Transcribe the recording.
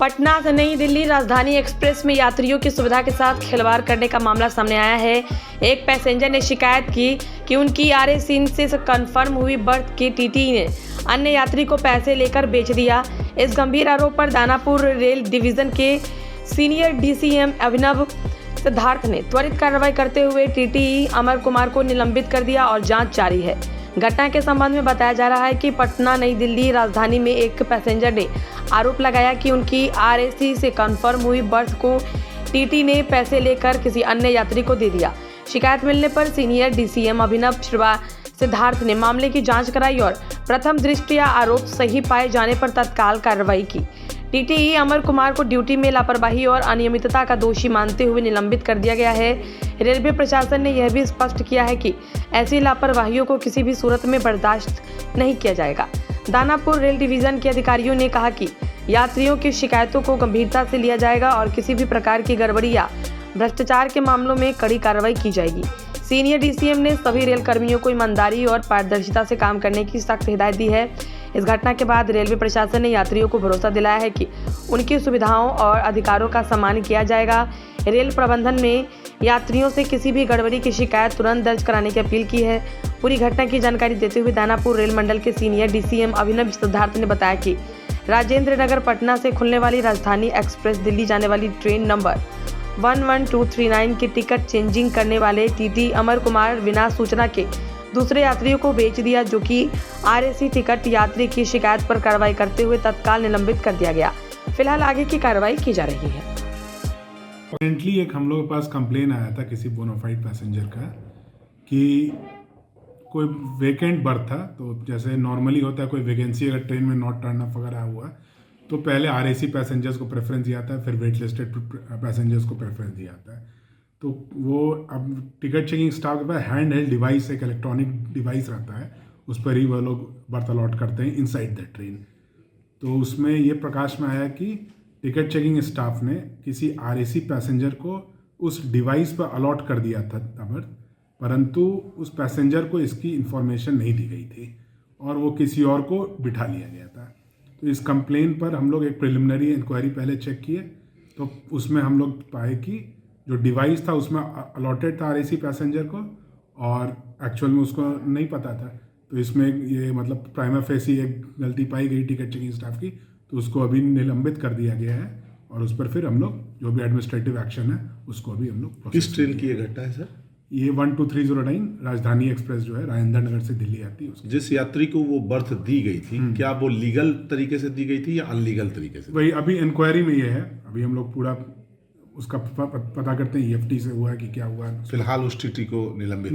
पटना से नई दिल्ली राजधानी एक्सप्रेस में यात्रियों की सुविधा के साथ खिलवाड़ करने का मामला सामने आया है। एक पैसेंजर ने शिकायत की कि उनकी RAC से कंफर्म हुई बर्थ की टीटी ने अन्य यात्री को पैसे लेकर बेच दिया। इस गंभीर आरोप पर दानापुर रेल डिवीजन के सीनियर DCM अभिनव सिद्धार्थ ने त्वरित कार्रवाई करते हुए TTE अमर कुमार को निलंबित कर दिया और जांच जारी है। घटना के संबंध में बताया जा रहा है कि पटना नई दिल्ली राजधानी में एक पैसेंजर ने आरोप लगाया कि उनकी RAC से कंफर्म हुई बर्थ को TT ने पैसे लेकर किसी अन्य यात्री को दे दिया। शिकायत मिलने पर सीनियर DCM अभिनव सिद्धार्थ ने मामले की जांच कराई और प्रथम दृष्टया आरोप सही पाए जाने पर तत्काल कार्रवाई की। TTE अमर कुमार को ड्यूटी में लापरवाही और अनियमितता का दोषी मानते हुए निलंबित कर दिया गया है। रेलवे प्रशासन ने यह भी स्पष्ट किया है कि ऐसी लापरवाहियों को किसी भी सूरत में बर्दाश्त नहीं किया जाएगा। दानापुर रेल डिवीजन के अधिकारियों ने कहा कि यात्रियों की शिकायतों को गंभीरता से लिया जाएगा और किसी भी प्रकार की गड़बड़ी या भ्रष्टाचार के मामलों में कड़ी कार्रवाई की जाएगी। सीनियर DCM ने सभी रेल कर्मियों को ईमानदारी और पारदर्शिता से काम करने की सख्त हिदायत दी है। इस घटना के बाद रेलवे प्रशासन ने यात्रियों को भरोसा दिलाया है कि उनकी सुविधाओं और अधिकारों का सम्मान किया जाएगा। रेल प्रबंधन में यात्रियों से किसी भी गड़बड़ी की शिकायत तुरंत दर्ज कराने की अपील की है। पूरी घटना की जानकारी देते हुए दानापुर रेल मंडल के सीनियर DCM अभिनव सिद्धार्थ ने बताया कि राजेंद्र नगर पटना से खुलने वाली राजधानी एक्सप्रेस दिल्ली जाने वाली ट्रेन नंबर 11239 की टिकट चेंजिंग करने वाले TT अमर कुमार बिना सूचना के दूसरे यात्रियों को बेच दिया, जो कि RAC टिकट यात्री की शिकायत पर कार्रवाई करते हुए तत्काल निलंबित कर दिया गया। फिलहाल आगे की कार्रवाई की जा रही है। रिसेंटली एक हम लोग के पास कंप्लेन आया था किसी बोनाफाइड पैसेंजर का कि कोई वेकेंट बर्थ था। तो जैसे नॉर्मली होता है कोई वैकेंसी अगर ट्रेन में नॉट टर्न अप वगैरह हुआ तो पहले RAC पैसेंजर्स को प्रेफरेंस दिया जाता है, फिर वेट लिस्टेड पैसेंजर्स को प्रेफरेंस दिया जाता है। तो वो अब टिकट चेकिंग स्टाफ के पास हैंड हेल्ड डिवाइस, एक इलेक्ट्रॉनिक डिवाइस रहता है, उस पर ही वह लोग बर्थ अलॉट करते हैं इनसाइड द ट्रेन। तो उसमें ये प्रकाश में आया कि टिकट चेकिंग स्टाफ ने किसी RAC पैसेंजर को उस डिवाइस पर अलॉट कर दिया था बर्थ, परंतु उस पैसेंजर को इसकी इन्फॉर्मेशन नहीं दी गई थी और वो किसी और को बिठा लिया गया था। तो इस कंप्लेन पर हम लोग एक प्रिलिमिनरी इंक्वायरी पहले चेक किए तो उसमें हम लोग पाए कि जो डिवाइस था उसमें अलॉटेड था RAC पैसेंजर को और एक्चुअल में उसको नहीं पता था। तो इसमें ये मतलब प्राइमा फेसी एक गलती पाई गई टिकट चेकिंग स्टाफ की, तो उसको अभी निलंबित कर दिया गया है और उस पर फिर हम लोग जो भी एडमिनिस्ट्रेटिव एक्शन है उसको अभी हम लोग। किस ट्रेन की ये घटना है सर? ये 12309 राजधानी एक्सप्रेस जो है राजेंद्र नगर से दिल्ली आती है उसकी। जिस यात्री को वो बर्थ दी गई थी, क्या वो लीगल तरीके से दी गई थी या अनलीगल तरीके से? वही अभी इंक्वायरी में ये है, अभी हम लोग पूरा उसका पता करते हैं EFT से हुआ है कि क्या हुआ है। फिलहाल उस TT को निलंबित